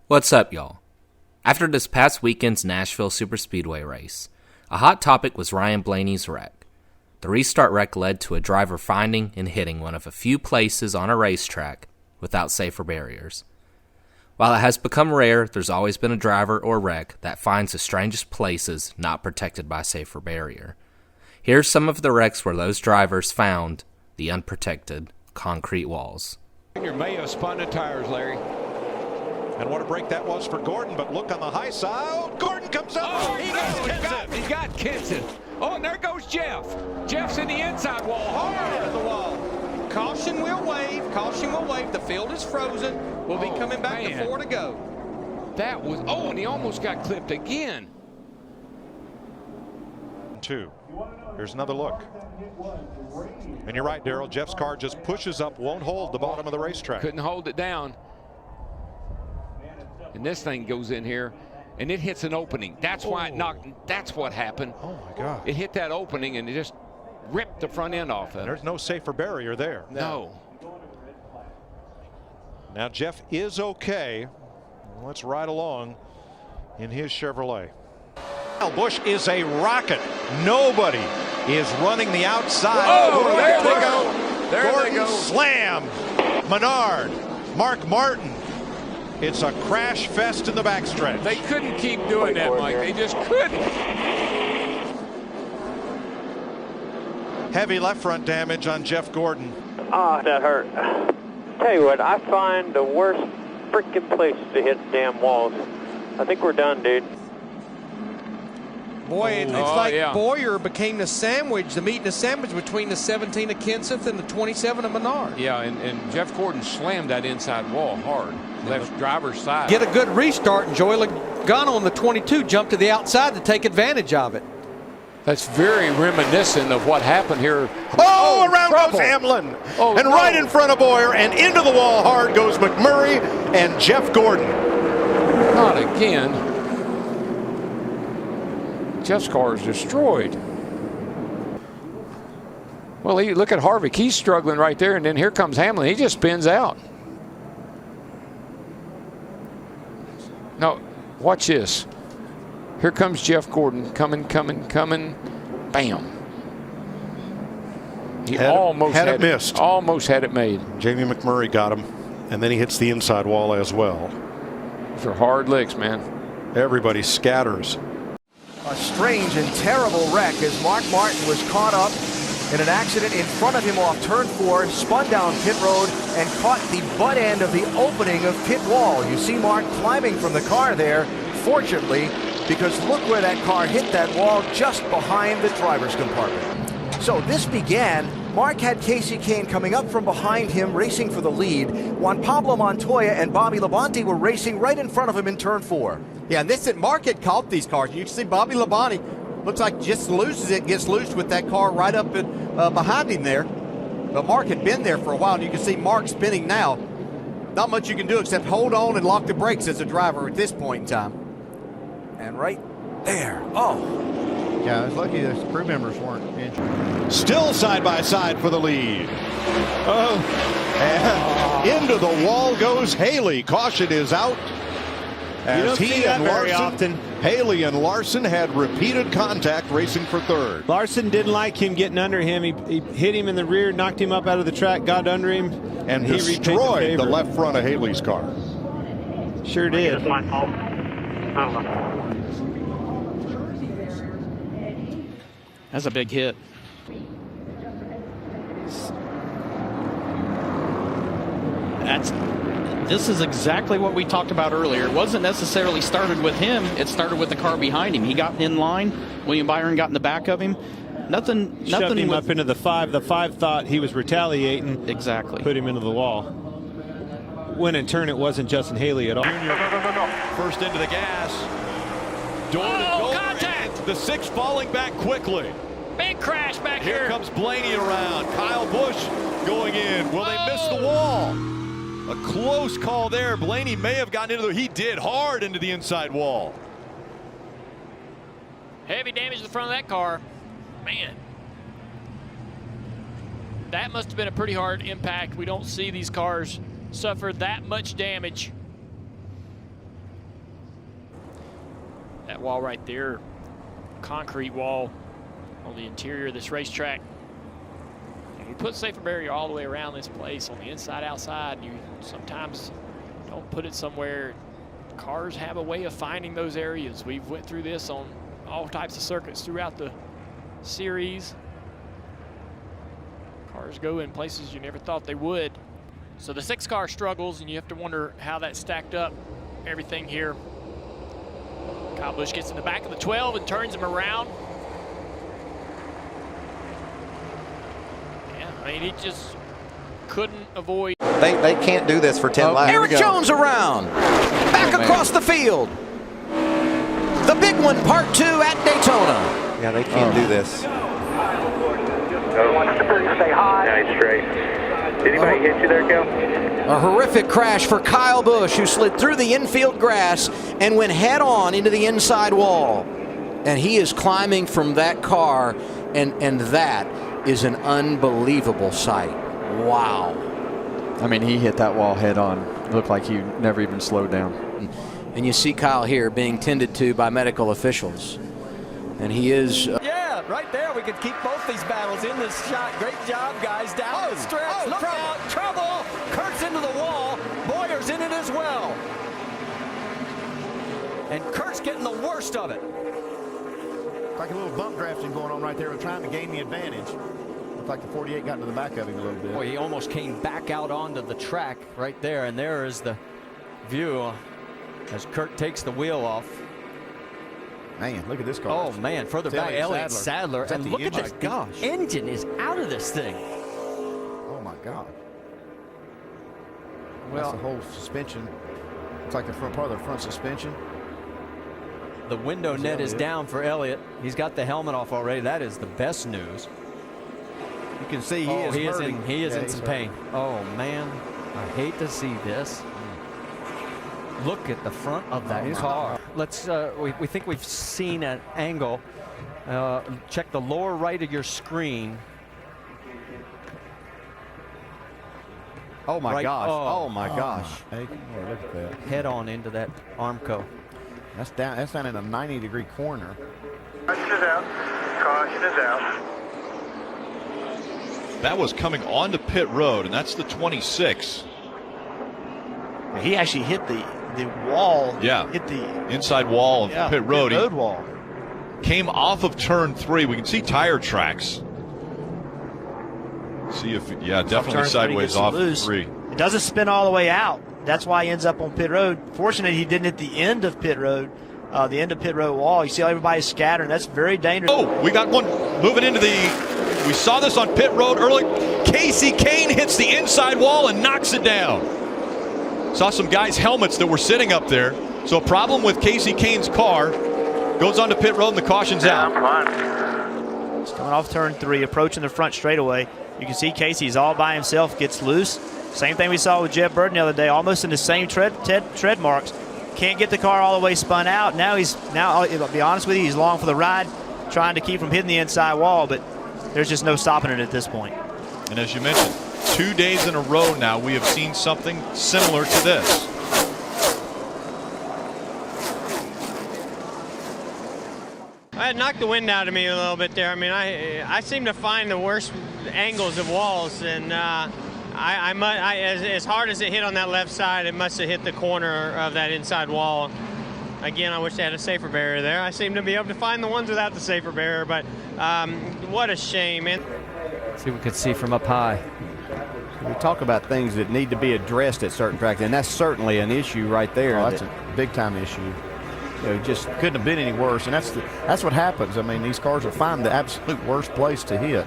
What's up, y'all? After this past weekend's Nashville Superspeedway race, a hot topic was Ryan Blaney's wreck. The restart wreck led to a driver finding and hitting one of a few places on a racetrack without safer barriers. While it has become rare, there's always been a driver or wreck that finds the strangest places not protected by safer barrier. Here's some of the wrecks where those drivers found the unprotected concrete walls. Your Mayo spun the tires, Larry. And what a break that was for Gordon, but look on the high side. Oh, Gordon comes up. Oh, he got Kenson. Oh, and there goes Jeff. Jeff's in the inside wall, hard into the wall. Caution will wave. Caution will wave. The field is frozen. We'll be coming back to 4 to go. That was, and he almost got clipped again. 2. Here's another look. And you're right, Darrell. Jeff's car just pushes up, won't hold the bottom of the racetrack. Couldn't hold it down. And this thing goes in here, and it hits an opening. That's why it knocked. That's what happened. Oh, my God. It hit that opening, and it just ripped the front end off of it. There's no safer barrier there. No. Now, Jeff is okay. Let's ride along in his Chevrolet. Kyle Busch is a rocket. Nobody is running the outside. Oh, there they go. There Gordon they go. Slam. Menard. Mark Martin. It's a crash fest in the backstretch. They couldn't keep doing that, Mike. They just couldn't. Heavy left front damage on Jeff Gordon. Ah, that hurt. Tell you what, I find the worst freaking places to hit damn walls. I think we're done, dude. Boy, it's Boyer became the sandwich, the meat and the sandwich between the 17 of Kenseth and the 27 of Menard. Yeah, and Jeff Gordon slammed that inside wall hard. Left driver's side. Get a good restart, and Joey Logano on the 22 jumped to the outside to take advantage of it. That's very reminiscent of what happened here. Oh, around goes Hamlin. And right in front of Boyer and into the wall hard goes McMurray and Jeff Gordon. Not again. Jeff's car is destroyed. Well, look at Harvick. He's struggling right there, and then here comes Hamlin. He just spins out. No, watch this. Here comes Jeff Gordon coming. Bam. He almost had it missed. Almost had it made. Jamie McMurray got him, and then he hits the inside wall as well. Those are hard licks, man. Everybody scatters. A strange and terrible wreck as Mark Martin was caught up in an accident in front of him off turn 4, spun down pit road and caught the butt end of the opening of pit wall. You see Mark climbing from the car there, fortunately, because look where that car hit that wall just behind the driver's compartment. So this began. Mark had Casey Kane coming up from behind him, racing for the lead. Juan Pablo Montoya and Bobby Labonte were racing right in front of him in turn 4. Yeah, and this Mark had caught these cars. You can see Bobby Labonte looks like just loses it, gets loose with that car right up behind him there. But Mark had been there for a while, and you can see Mark spinning now. Not much you can do except hold on and lock the brakes as a driver at this point in time. And right there. Oh. Yeah, I was lucky the crew members weren't injured. Still side by side for the lead. Oh, and into the wall goes Haley. Caution is out. As he and Larson, Haley and Larson had repeated contact racing for third. Larson didn't like him getting under him. He hit him in the rear, knocked him up out of the track, got under him, and he destroyed the left front of Haley's car. Sure did. It's my fault. That's a big hit. This is exactly what we talked about earlier. It wasn't necessarily started with him. It started with the car behind him. He got in line. William Byron got in the back of him. Nothing. Shoved him up into the 5. The 5 thought he was retaliating. Exactly. Put him into the wall. When in turn it wasn't Justin Haley at all. First into the gas. Door to goal. Contact. The 6 falling back quickly. Big crash back here. Here comes Blaney around. Kyle Busch going in. Will they miss the wall? A close call there. Blaney may have gotten into he did hard into the inside wall. Heavy damage to the front of that car. Man. That must have been a pretty hard impact. We don't see these cars suffer that much damage. That wall right there, concrete wall on the interior of this racetrack. And we put safer barrier all the way around this place on the inside, outside. You sometimes don't put it somewhere. Cars have a way of finding those areas. We've went through this on all types of circuits throughout the series. Cars go in places you never thought they would. So the 6 car struggles, and you have to wonder how that stacked up, everything here. Kyle Busch gets in the back of the 12 and turns him around. Yeah, I mean, he just couldn't avoid. They can't do this for 10 laps. Eric Jones around. Back across the field. The big one, part 2 at Daytona. Yeah, they can't do this. Say hi. Nice straight. Did anybody hit you there, Kel? A horrific crash for Kyle Busch, who slid through the infield grass and went head on into the inside wall. And he is climbing from that car, and that is an unbelievable sight. Wow. I mean, he hit that wall head on. It looked like he never even slowed down. And you see Kyle here being tended to by medical officials. And he is... Yeah, right there. We could keep both these battles in this shot. Great job, guys. Down the stretch. Look out. Trouble. Kurt's into the wall. Boyer's in it as well. And Kurt's getting the worst of it. Like a little bump drafting going on right there. We're trying to gain the advantage. Looked like the 48 got into the back of him a little bit. Boy, he almost came back out onto the track right there. And there is the view as Kurt takes the wheel off. Man, look at this car. Oh, man, further back, Elliott Sadler. And look at this. Gosh. The engine is out of this thing. Oh, my God. Well, that's the whole suspension. It's like the front part of the front suspension. The window net is down for Elliott. He's got the helmet off already. That is the best news. You can see he is in some pain. Oh, man, I hate to see this. Look at the front of that car. Let's. We think we've seen an angle. Check the lower right of your screen. Oh my gosh! Oh my gosh! Hey, look at that. Head on into that Armco. That's down. That's down in a 90-degree corner. Caution is out. Caution is out. That was coming onto pit road, and that's the 26. He actually hit the wall. Yeah. Hit the inside wall of pit road. Pit road wall. Came off of turn 3. We can see tire tracks. See if, definitely sideways off 3. It doesn't spin all the way out. That's why he ends up on pit road. Fortunately, he didn't hit the end of pit road, the end of pit road wall. You see everybody scattering. That's very dangerous. Oh, we got one moving into we saw this on pit road early. Casey Kane hits the inside wall and knocks it down. Saw some guys' helmets that were sitting up there. So a problem with Casey Kane's car. Goes onto pit road and the caution's out. It's coming off turn 3, approaching the front straightaway. You can see Casey's all by himself, gets loose. Same thing we saw with Jeff Burton the other day, almost in the same tread marks. Can't get the car all the way spun out. Now I'll be honest with you, he's long for the ride, trying to keep from hitting the inside wall, but there's just no stopping it at this point. And as you mentioned, 2 days in a row now we have seen something similar to this. It knocked the wind out of me a little bit there. I mean, I seem to find the worst angles of walls, and as hard as it hit on that left side, it must have hit the corner of that inside wall. Again, I wish they had a safer barrier there. I seem to be able to find the ones without the safer barrier, but what a shame, man. See, we could see from up high. We talk about things that need to be addressed at certain tracks, and that's certainly an issue right there. Oh, that's a big-time issue. It just couldn't have been any worse, and that's what happens. I mean, these cars will find the absolute worst place to hit.